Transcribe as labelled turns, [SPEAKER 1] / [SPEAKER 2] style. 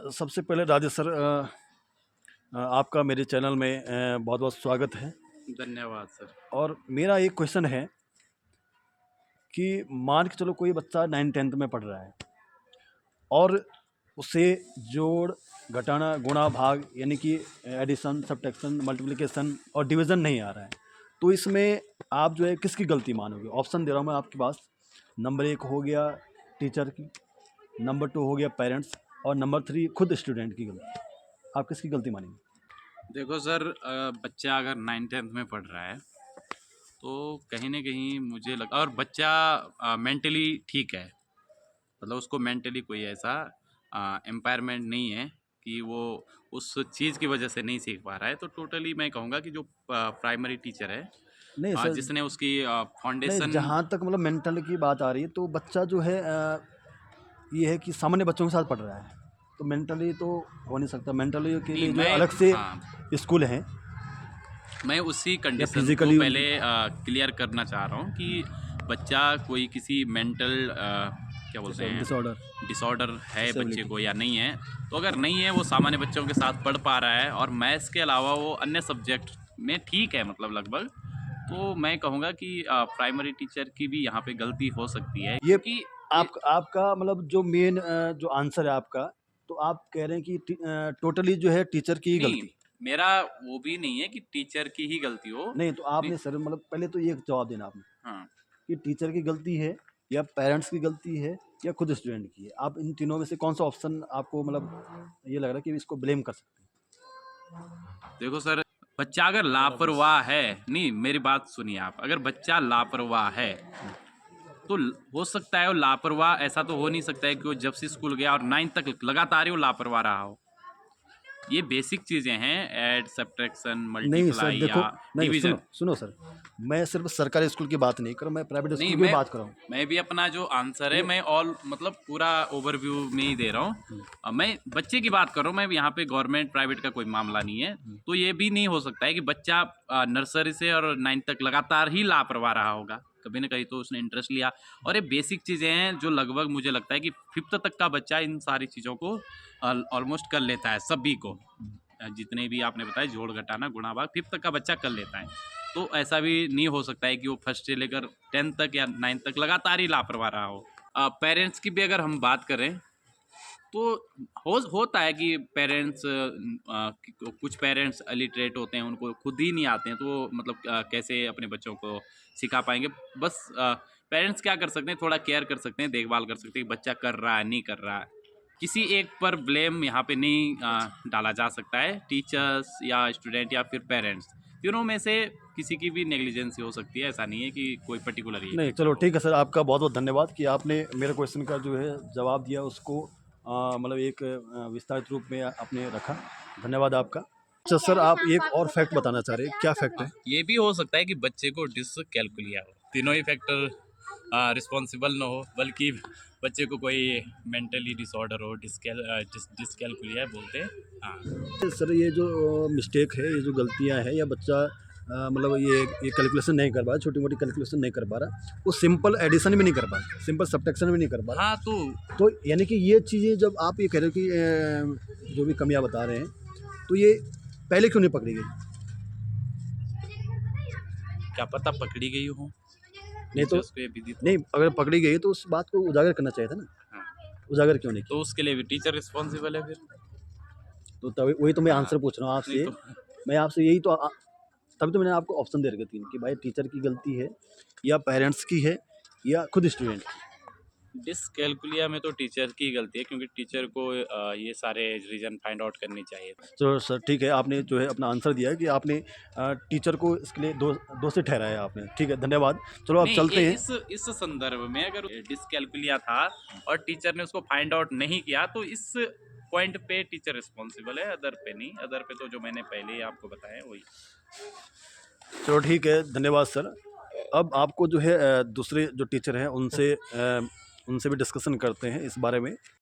[SPEAKER 1] सबसे पहले राजेश सर, आपका मेरे चैनल में बहुत बहुत स्वागत है।
[SPEAKER 2] धन्यवाद सर।
[SPEAKER 1] और मेरा एक क्वेश्चन है कि मान के चलो कोई बच्चा 9th-10th में पढ़ रहा है और उसे जोड़, घटाना, गुणा, भाग यानी कि एडिशन, सब्ट्रैक्शन, मल्टीप्लिकेशन और डिवीज़न नहीं आ रहा है, तो इसमें आप जो है किसकी गलती मानोगे? ऑप्शन दे रहा हूँ मैं आपके पास। नंबर 1 हो गया टीचर की, नंबर 2 हो गया पेरेंट्स और नंबर 3 खुद स्टूडेंट की गलती। आप किसकी गलती मानेंगे?
[SPEAKER 2] देखो सर, बच्चा अगर 9th-10th में पढ़ रहा है तो कहीं ना कहीं मुझे लगा, और बच्चा मेंटली ठीक है, मतलब उसको मेंटली कोई ऐसा एम्पायरमेंट नहीं है कि वो उस चीज़ की वजह से नहीं सीख पा रहा है, तो टोटली मैं कहूँगा कि जो प्राइमरी टीचर है,
[SPEAKER 1] नहीं सर,
[SPEAKER 2] जिसने उसकी
[SPEAKER 1] नहीं,
[SPEAKER 2] फाउंडेशन।
[SPEAKER 1] जहाँ तक मतलब मेंटल की बात आ रही है तो बच्चा जो है ये है कि सामान्य बच्चों के साथ पढ़ रहा है, तो मेंटली तो हो नहीं सकता। मेंटली के
[SPEAKER 2] नहीं,
[SPEAKER 1] लिए जो
[SPEAKER 2] मैं
[SPEAKER 1] अलग से
[SPEAKER 2] हाँ,
[SPEAKER 1] स्कूल हैं
[SPEAKER 2] मैं उसी
[SPEAKER 1] या
[SPEAKER 2] कंडीशन को
[SPEAKER 1] फिजिकली
[SPEAKER 2] पहले
[SPEAKER 1] उनकी।
[SPEAKER 2] क्लियर करना चाह रहा हूँ कि बच्चा कोई किसी मेंटल क्या बोलते हैं,
[SPEAKER 1] डिसऑर्डर,
[SPEAKER 2] डिसऑर्डर है बच्चे
[SPEAKER 1] डिसेबिलिटी।
[SPEAKER 2] को या नहीं है। तो अगर नहीं है, वो सामान्य बच्चों के साथ पढ़ पा रहा है और मैथ्स के अलावा वो अन्य सब्जेक्ट में ठीक है, मतलब लगभग, तो मैं कहूँगा कि प्राइमरी टीचर की भी यहाँ पे गलती हो सकती है,
[SPEAKER 1] ये
[SPEAKER 2] क्योंकि
[SPEAKER 1] आपका मतलब जो मेन जो आंसर है आपका, तो आप कह रहे हैं कि टोटली जो है टीचर की ही
[SPEAKER 2] नहीं,
[SPEAKER 1] गलती।
[SPEAKER 2] मेरा वो भी नहीं है कि टीचर की ही गलती हो।
[SPEAKER 1] नहीं, तो
[SPEAKER 2] नहीं,
[SPEAKER 1] आपने सर मतलब पहले तो ये जवाब देना आपने
[SPEAKER 2] हाँ,
[SPEAKER 1] कि टीचर की गलती है या पेरेंट्स की गलती है या खुद स्टूडेंट की है। आप इन तीनों में से कौन सा ऑप्शन आपको मतलब ये लग रहा है कि इसको ब्लेम कर सकते
[SPEAKER 2] देखो सर, बच्चा अगर लापरवाह है, नहीं मेरी बात सुनिए आप, अगर बच्चा लापरवाह है तो हो सकता है वो लापरवाह, ऐसा तो हो नहीं सकता है कि वो जब से स्कूल गया और 9th तक लगातार ही वो लापरवाह रहा हो। ये बेसिक चीजें हैं, ऐड, सब्ट्रैक्शन,
[SPEAKER 1] हैं? नहीं सर
[SPEAKER 2] मल्टीप्लाई
[SPEAKER 1] देखो,
[SPEAKER 2] या
[SPEAKER 1] नहीं सुनो
[SPEAKER 2] डिवीजन।
[SPEAKER 1] सुनो सर, मैं सिर्फ सरकारी स्कूल की बात नहीं कर रहा हूँ, मैं प्राइवेट
[SPEAKER 2] नहीं,
[SPEAKER 1] स्कूल की भी बात कर रहा हूँ।
[SPEAKER 2] मैं भी अपना जो आंसर है,
[SPEAKER 1] ये
[SPEAKER 2] मैं ऑल मतलब पूरा ओवरव्यू में ही दे रहा हूँ। मैं बच्चे की बात कर रहा हूँ, मैं यहाँ पे गवर्नमेंट प्राइवेट का कोई मामला नहीं है। तो ये भी नहीं हो सकता है कि बच्चा नर्सरी से और 9th तक लगातार ही लापरवाह रहा होगा, कभी ना कहीं तो उसने इंटरेस्ट लिया। और ये बेसिक चीज़ें हैं जो लगभग मुझे लगता है कि 5th तक का बच्चा इन सारी चीज़ों को ऑलमोस्ट कर लेता है, सभी को। जितने भी आपने बताया, जोड़, घटाना, गुणा, भाग, 5th तक का बच्चा कर लेता है। तो ऐसा भी नहीं हो सकता है कि वो फर्स्ट से लेकर 10th तक या 9th तक लगातार ही लापरवाह रहा हो। पेरेंट्स की भी अगर हम बात करें तो होता है कि पेरेंट्स, कुछ पेरेंट्स अलिटरेट होते हैं, उनको खुद ही नहीं आते हैं, तो वो मतलब कैसे अपने बच्चों को सिखा पाएंगे। बस पेरेंट्स क्या कर सकते हैं, थोड़ा केयर कर सकते हैं, देखभाल कर सकते हैं कि बच्चा कर रहा है नहीं कर रहा है। किसी एक पर ब्लेम यहाँ पे नहीं डाला जा सकता है, टीचर्स या स्टूडेंट या फिर पेरेंट्स, तीनों में से किसी की भी नेग्लिजेंसी हो सकती है, ऐसा नहीं है कि कोई पर्टिकुलर ही
[SPEAKER 1] नहीं,
[SPEAKER 2] टीचर
[SPEAKER 1] चलो
[SPEAKER 2] हो।
[SPEAKER 1] ठीक है सर, आपका बहुत बहुत धन्यवाद कि आपने मेरे क्वेश्चन का जो है जवाब दिया, उसको मतलब एक विस्तारित रूप में आपने रखा। धन्यवाद आपका। अच्छा सर, आप एक और फैक्ट बताना चाह रहे हैं, क्या फैक्ट है?
[SPEAKER 2] ये भी हो सकता है कि बच्चे को डिसकैलकुलिया हो, तीनों ही फैक्टर रिस्पॉन्सिबल ना हो, बल्कि बच्चे को कोई मेंटली डिसऑर्डर हो, डिसकैलकुलिया बोलते हैं। हाँ,
[SPEAKER 1] सर ये जो मिस्टेक है, ये जो गलतियां हैं, या बच्चा मतलब ये कैलकुलेशन नहीं कर पा रहा, छोटी मोटी कैलकुलेशन नहीं कर पा रहा, वो सिंपल एडिशन भी नहीं कर पा रहा, सिंपल सब्ट्रैक्शन भी नहीं कर पा रहा,
[SPEAKER 2] हाँ,
[SPEAKER 1] तो यानी कि ये चीज़ें जब आप ये कह रहे हो कि जो भी कमियां बता रहे हैं, तो ये पहले क्यों नहीं पकड़ी गई?
[SPEAKER 2] क्या पता पकड़ी गई हो,
[SPEAKER 1] नहीं तो
[SPEAKER 2] टीचर्स को ये विधि तो।
[SPEAKER 1] नहीं, अगर पकड़ी गई तो उस बात को उजागर करना चाहिए था ना,
[SPEAKER 2] हाँ,
[SPEAKER 1] उजागर क्यों नहीं
[SPEAKER 2] तो
[SPEAKER 1] किया?
[SPEAKER 2] उसके लिए भी टीचर रिस्पॉन्सिबल है फिर।
[SPEAKER 1] तो तभी वही तो मैं
[SPEAKER 2] हाँ,
[SPEAKER 1] आंसर पूछ रहा हूँ
[SPEAKER 2] नहीं
[SPEAKER 1] आपसे।
[SPEAKER 2] तो
[SPEAKER 1] मैं आपसे यही तो तभी तो मैंने आपको ऑप्शन दे रखे 3 कि भाई टीचर की गलती है या पेरेंट्स की है या खुद स्टूडेंट की।
[SPEAKER 2] डिसकैलकुलिया में तो टीचर की गलती है, क्योंकि टीचर को ये सारे रीजन फाइंड आउट करनी चाहिए।
[SPEAKER 1] तो सर ठीक है, आपने जो है अपना आंसर दिया है कि आपने टीचर को इसके लिए दोषी ठहराया आपने। ठीक है, धन्यवाद। चलो अब
[SPEAKER 2] नहीं, ये
[SPEAKER 1] चलते हैं।
[SPEAKER 2] इस संदर्भ में अगर डिसकैलकुलिया था और टीचर ने उसको फाइंड आउट नहीं किया, तो इस पॉइंट पे टीचर रिस्पॉन्सिबल है, अदर पे नहीं। अदर पे तो जो मैंने पहले ही आपको बताया वही।
[SPEAKER 1] चलो ठीक है, धन्यवाद सर। अब आपको जो है दूसरे जो टीचर हैं उनसे उनसे भी डिस्कशन करते हैं इस बारे में।